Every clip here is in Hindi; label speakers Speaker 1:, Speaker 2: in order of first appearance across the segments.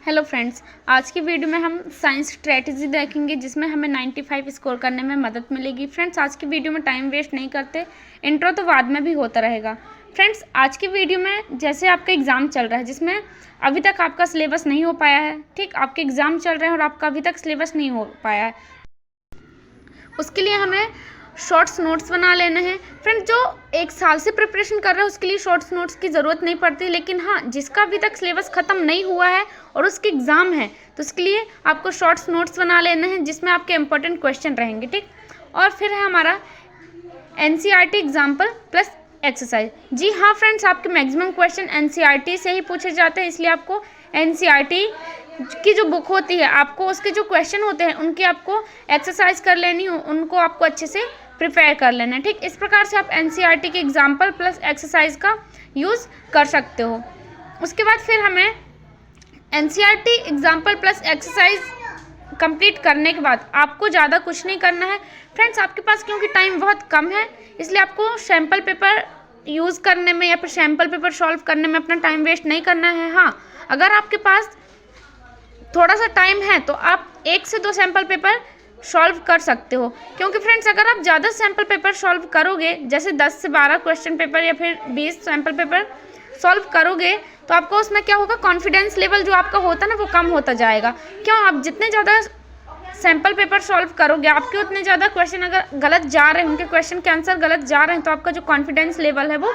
Speaker 1: हेलो फ्रेंड्स, आज की वीडियो में हम साइंस स्ट्रेटजी देखेंगे जिसमें हमें 95 स्कोर करने में मदद मिलेगी। फ्रेंड्स, आज की वीडियो में टाइम वेस्ट नहीं करते, इंट्रो तो बाद में भी होता रहेगा। फ्रेंड्स, आज की वीडियो में जैसे आपका एग्ज़ाम चल रहा है जिसमें अभी तक आपका सिलेबस नहीं हो पाया है, ठीक, आपके एग्ज़ाम चल रहे हैं और आपका अभी तक सिलेबस नहीं हो पाया है, उसके लिए हमें शॉर्ट्स नोट्स बना लेने हैं। फ्रेंड्स, जो एक साल से प्रिपरेशन कर रहे हैं उसके लिए शॉर्ट्स नोट्स की ज़रूरत नहीं पड़ती, लेकिन हाँ, जिसका अभी तक सिलेबस ख़त्म नहीं हुआ है और उसके एग्ज़ाम है तो उसके लिए आपको शॉर्ट्स नोट्स बना लेने हैं जिसमें आपके इंपॉर्टेंट क्वेश्चन रहेंगे, ठीक। और फिर है हमारा NCERT एग्जाम्पल प्लस एक्सरसाइज। जी हाँ फ्रेंड्स, आपके मैक्सिमम क्वेश्चन NCERT से ही पूछे जाते हैं, इसलिए आपको NCERT की जो बुक होती है आपको उसके जो क्वेश्चन होते हैं उनकी आपको एक्सरसाइज कर लेनी हो, उनको आपको अच्छे से प्रिपेयर कर लेना है, ठीक। इस प्रकार से आप NCERT के एग्जाम्पल प्लस एक्सरसाइज का यूज़ कर सकते हो। उसके बाद फिर हमें NCERT example plus exercise complete करने के बाद आपको ज़्यादा कुछ नहीं करना है। फ्रेंड्स, आपके पास क्योंकि टाइम बहुत कम है इसलिए आपको सैम्पल पेपर यूज़ करने में या फिर सैम्पल पेपर सॉल्व करने में अपना टाइम वेस्ट नहीं करना है। हाँ, अगर आपके पास थोड़ा सा टाइम है तो आप 1 से 2 सैम्पल पेपर सॉल्व कर सकते हो, क्योंकि फ्रेंड्स अगर आप ज़्यादा सैम्पल पेपर सॉल्व करोगे, जैसे 10 से 12 क्वेश्चन पेपर या फिर 20 सैम्पल पेपर सॉल्व करोगे तो आपको उसमें क्या होगा, कॉन्फिडेंस लेवल जो आपका होता है ना वो कम होता जाएगा। क्यों, आप जितने ज़्यादा सैम्पल पेपर सॉल्व करोगे आपके उतने ज़्यादा क्वेश्चन अगर गलत जा रहे हैं, उनके क्वेश्चन के आंसर गलत जा रहे हैं तो आपका जो कॉन्फिडेंस लेवल है वो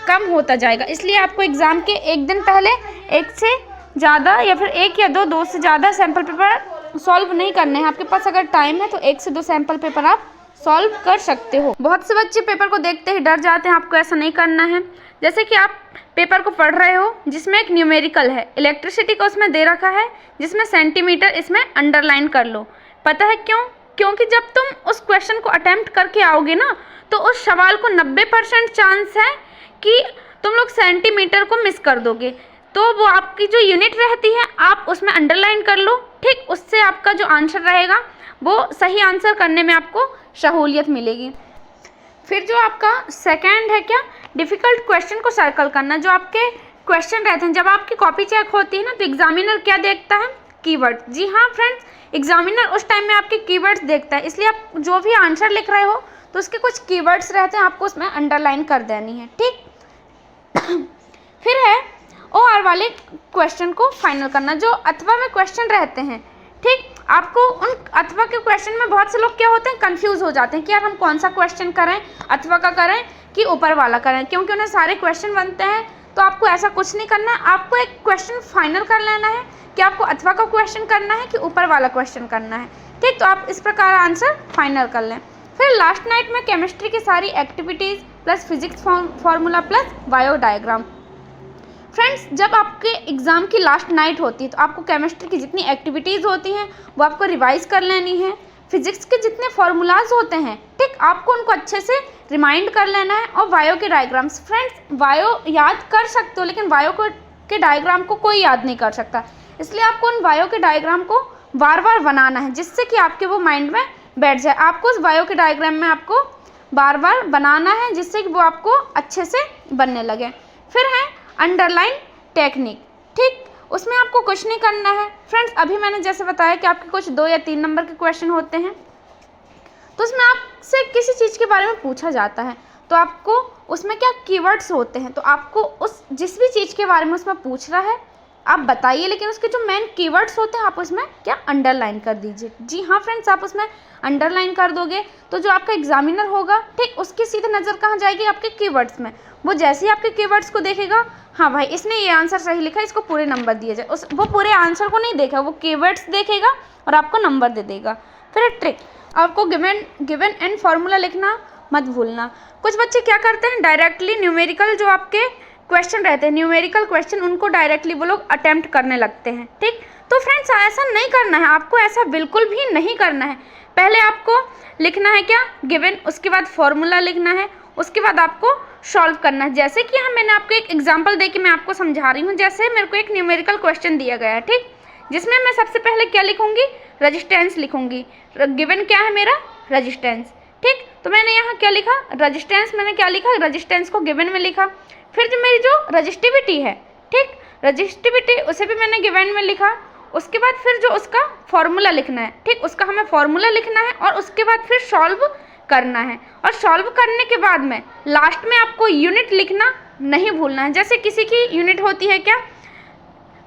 Speaker 1: कम होता जाएगा। इसलिए आपको एग्ज़ाम के एक दिन पहले 1 से ज़्यादा या फिर 1 या 2 से ज़्यादा सैम्पल पेपर सॉल्व नहीं करने हैं। आपके पास अगर टाइम है तो 1 से 2 सैम्पल पेपर आप सॉल्व कर सकते हो। बहुत से बच्चे पेपर को देखते ही डर जाते हैं, आपको ऐसा नहीं करना है। जैसे कि आप पेपर को पढ़ रहे हो जिसमें एक न्यूमेरिकल है, इलेक्ट्रिसिटी का उसमें दे रखा है जिसमें सेंटीमीटर, इसमें अंडरलाइन कर लो। पता है क्यों? क्योंकि जब तुम उस क्वेश्चन को अटेम्प्ट करके आओगे ना तो उस सवाल को 90% चांस है कि तुम लोग सेंटीमीटर को मिस कर दोगे, तो वो आपकी जो यूनिट रहती है आप उसमें अंडरलाइन कर लो, ठीक। उससे आपका जो आंसर रहेगा वो सही आंसर करने में आपको सहूलियत मिलेगी। फिर जो आपका सेकंड है क्या, डिफ़िकल्ट क्वेश्चन को सर्कल करना। जो आपके क्वेश्चन रहते हैं, जब आपकी कॉपी चेक होती है ना तो एग्जामिनर क्या देखता है, कीवर्ड। जी हाँ फ्रेंड्स, एग्जामिनर उस टाइम में आपके कीवर्ड्स देखता है, इसलिए आप जो भी आंसर लिख रहे हो तो उसके कुछ कीवर्ड्स रहते हैं, आपको उसमें अंडरलाइन कर देनी है, ठीक। फिर है OR वाले क्वेश्चन को फाइनल करना। जो अथवा में क्वेश्चन रहते हैं, ठीक, आपको उन अथवा के क्वेश्चन में बहुत से लोग क्या होते हैं, कंफ्यूज हो जाते हैं कि यार हम कौन सा क्वेश्चन करें, अथवा का करें कि ऊपर वाला करें, क्योंकि उन्हें सारे क्वेश्चन बनते हैं। तो आपको ऐसा कुछ नहीं करना है, आपको एक क्वेश्चन फाइनल कर लेना है कि आपको अथवा का क्वेश्चन करना है कि ऊपर वाला क्वेश्चन करना है, ठीक। तो आप इस प्रकार आंसर फाइनल कर लें। फिर लास्ट नाइट में केमिस्ट्री की सारी activities plus physics formula plus bio diagram. Friends, जब आपके एग्ज़ाम की लास्ट नाइट होती है तो आपको केमिस्ट्री की जितनी एक्टिविटीज़ होती हैं वो आपको रिवाइज़ कर लेनी है। फिजिक्स के जितने फार्मूलाज होते हैं, ठीक, आपको उनको अच्छे से रिमाइंड कर लेना है। और बायो के डायग्राम्स, फ्रेंड्स बायो याद कर सकते हो लेकिन बायो के डायग्राम को कोई याद नहीं कर सकता, इसलिए आपको उन बायो के डायग्राम को बार बार बनाना है जिससे कि आपके वो माइंड में बैठ जाए। आपको उस बायो के डायग्राम में आपको बार बार बनाना है जिससे कि वो आपको अच्छे से बनने लगे। फिर है अंडरलाइन टेक्निक, ठीक, उसमें आपको कुछ नहीं करना है। फ्रेंड्स, अभी मैंने जैसे बताया कि आपके कुछ 2 या 3 नंबर के क्वेश्चन होते हैं तो उसमें आपसे किसी चीज़ के बारे में पूछा जाता है तो आपको उसमें क्या कीवर्ड्स होते हैं, तो आपको उस जिस भी चीज़ के बारे में उसमें पूछ रहा है आप बताइए, लेकिन उसके जो मेन कीवर्ड्स होते हैं आप उसमें क्या अंडरलाइन कर दीजिए। जी हाँ फ्रेंड्स, आप उसमें अंडरलाइन कर दोगे तो जो आपका एग्जामिनर होगा, ठीक, उसकी सीधे नज़र कहाँ जाएगी, आपके कीवर्ड्स में। वो जैसे ही आपके कीवर्ड्स को देखेगा, हाँ भाई इसने ये आंसर सही लिखा है, इसको पूरे नंबर दिए जाए, वो पूरे आंसर को नहीं देखेगा, वो कीवर्ड्स देखेगा और आपको नंबर दे देगा। फिर ट्रिक, आपको गिवन एंड फार्मूला लिखना मत भूलना। कुछ बच्चे क्या करते हैं, डायरेक्टली न्यूमेरिकल जो आपके क्वेश्चन रहते हैं, न्यूमेरिकल क्वेश्चन, उनको डायरेक्टली वो लोग अटेम्प्ट करने लगते हैं, ठीक। तो फ्रेंड्स ऐसा नहीं करना है, आपको ऐसा बिल्कुल भी नहीं करना है। पहले आपको लिखना है क्या, गिवन, उसके बाद फॉर्मूला लिखना है, उसके बाद आपको सॉल्व करना है। जैसे कि मैंने आपको एक एग्जांपल दे के मैं आपको समझा रही हूँ। जैसे मेरे को एक न्यूमेरिकल क्वेश्चन दिया गया है, ठीक, जिसमें मैं सबसे पहले क्या लिखूंगी, रजिस्टेंस लिखूंगी। गिवन क्या है मेरा, रजिस्टेंस, ठीक। तो मैंने यहाँ क्या लिखा, रजिस्टेंस, मैंने क्या लिखा, रजिस्टेंस को गिवन में लिखा। फिर जो मेरी जो रजिस्टिविटी है, ठीक, रजिस्टिविटी उसे भी मैंने गिवन में लिखा। उसके बाद फिर जो उसका फॉर्मूला लिखना है, ठीक, उसका हमें फॉर्मूला लिखना है और उसके बाद फिर सॉल्व करना है। और सॉल्व करने के बाद में लास्ट में आपको यूनिट लिखना नहीं भूलना है। जैसे किसी की यूनिट होती है क्या,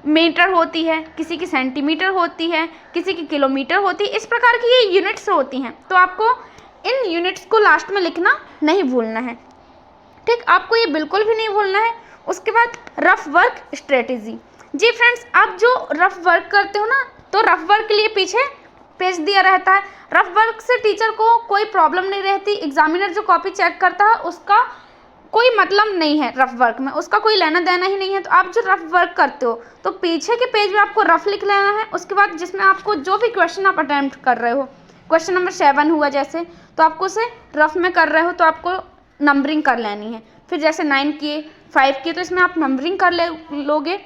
Speaker 1: मीटर होती है, किसी की सेंटीमीटर होती है, किसी की किलोमीटर होती है, इस प्रकार की ये यूनिट्स होती हैं। तो आपको इन यूनिट्स को लास्ट में लिखना नहीं भूलना है, ठीक, आपको ये बिल्कुल भी नहीं भूलना है। उसके बाद रफ वर्क स्ट्रेटेजी। जी फ्रेंड्स, आप जो रफ वर्क करते हो ना, तो रफ वर्क के लिए पीछे पेज दिया रहता है। रफ वर्क से टीचर को कोई प्रॉब्लम नहीं रहती। एग्जामिनर जो कॉपी चेक करता है उसका कोई मतलब नहीं है रफ वर्क में, उसका कोई लेना देना ही नहीं है। तो आप जो रफ वर्क करते हो तो पीछे के पेज में आपको रफ लिख लेना है। उसके बाद जिसमें आपको जो भी क्वेश्चन आप अटेम्प्ट कर रहे हो, क्वेश्चन नंबर 7 हुआ जैसे, तो आपको उसे रफ में कर रहे हो तो आपको नंबरिंग कर लेनी है। फिर जैसे 9 किए, 5 किए, तो इसमें आप नंबरिंग कर लोगे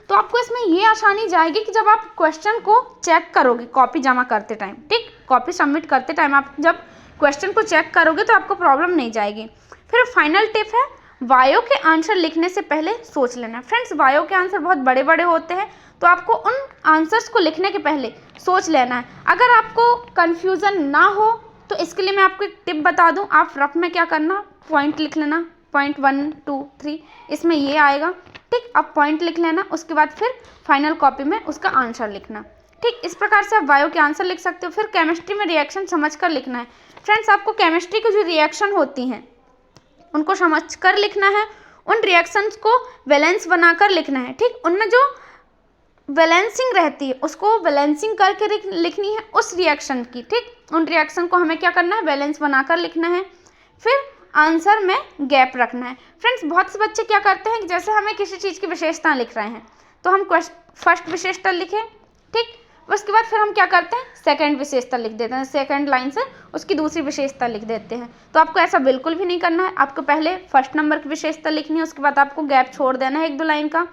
Speaker 1: तो आपको इसमें ये आसानी जाएगी कि जब आप क्वेश्चन को चेक करोगे कॉपी जमा करते टाइम, ठीक, कॉपी सबमिट करते टाइम आप जब क्वेश्चन को चेक करोगे तो आपको प्रॉब्लम नहीं जाएगी। फिर फाइनल टिप है, वायो के आंसर लिखने से पहले सोच लेना। फ्रेंड्स, वायो के आंसर बहुत बड़े बड़े होते हैं तो आपको उन आंसर्स को लिखने के पहले सोच लेना है। अगर आपको कन्फ्यूज़न ना हो तो इसके लिए मैं आपको एक टिप बता दूं, आप रफ में क्या करना, पॉइंट लिख लेना, पॉइंट 1 2 3 इसमें ये आएगा, ठीक, आप पॉइंट लिख लेना। उसके बाद फिर फाइनल कॉपी में उसका आंसर लिखना, ठीक, इस प्रकार से आप वायो के आंसर लिख सकते हो। फिर केमिस्ट्री में रिएक्शन समझ कर लिखना है। फ्रेंड्स, आपको केमिस्ट्री की जो रिएक्शन होती हैं उनको समझ कर लिखना है, उन रिएक्शंस को बैलेंस बनाकर लिखना है, ठीक, उनमें जो बैलेंसिंग रहती है उसको बैलेंसिंग करके लिखनी है उस रिएक्शन की, ठीक, उन रिएक्शन को हमें क्या करना है, बैलेंस बनाकर लिखना है। फिर आंसर में गैप रखना है। फ्रेंड्स, बहुत से बच्चे क्या करते हैं कि जैसे हमें किसी चीज़ की विशेषता लिख रहे हैं तो हम फर्स्ट विशेषता लिखें, ठीक, उसके बाद फिर हम क्या करते हैं, सेकंड विशेषता लिख देते हैं, सेकंड लाइन से उसकी दूसरी विशेषता लिख देते हैं। तो आपको ऐसा बिल्कुल भी नहीं करना है। आपको पहले फर्स्ट नंबर की विशेषता लिखनी है, उसके बाद आपको गैप छोड़ देना है 1-2 लाइन का,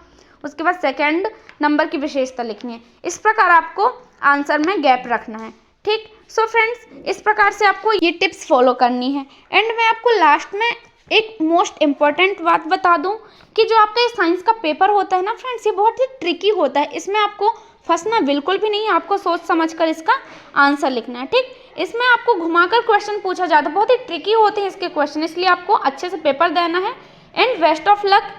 Speaker 1: उसके बाद सेकंड नंबर की विशेषता लिखनी है। इस प्रकार आपको आंसर में गैप रखना है, ठीक। सो फ्रेंड्स, इस प्रकार से आपको ये टिप्स फॉलो करनी है। एंड मैं आपको लास्ट में एक मोस्ट इम्पॉर्टेंट बात बता दूं कि जो आपका ये साइंस का पेपर होता है ना फ्रेंड्स, ये बहुत ही ट्रिकी होता है। इसमें आपको फंसना बिल्कुल भी नहीं है, आपको सोच समझ कर इसका आंसर लिखना है, ठीक। इसमें आपको घुमाकर क्वेश्चन पूछा जाता है, बहुत ही ट्रिकी होते हैं इसके क्वेश्चन, इसलिए आपको अच्छे से पेपर देना है। And best of luck.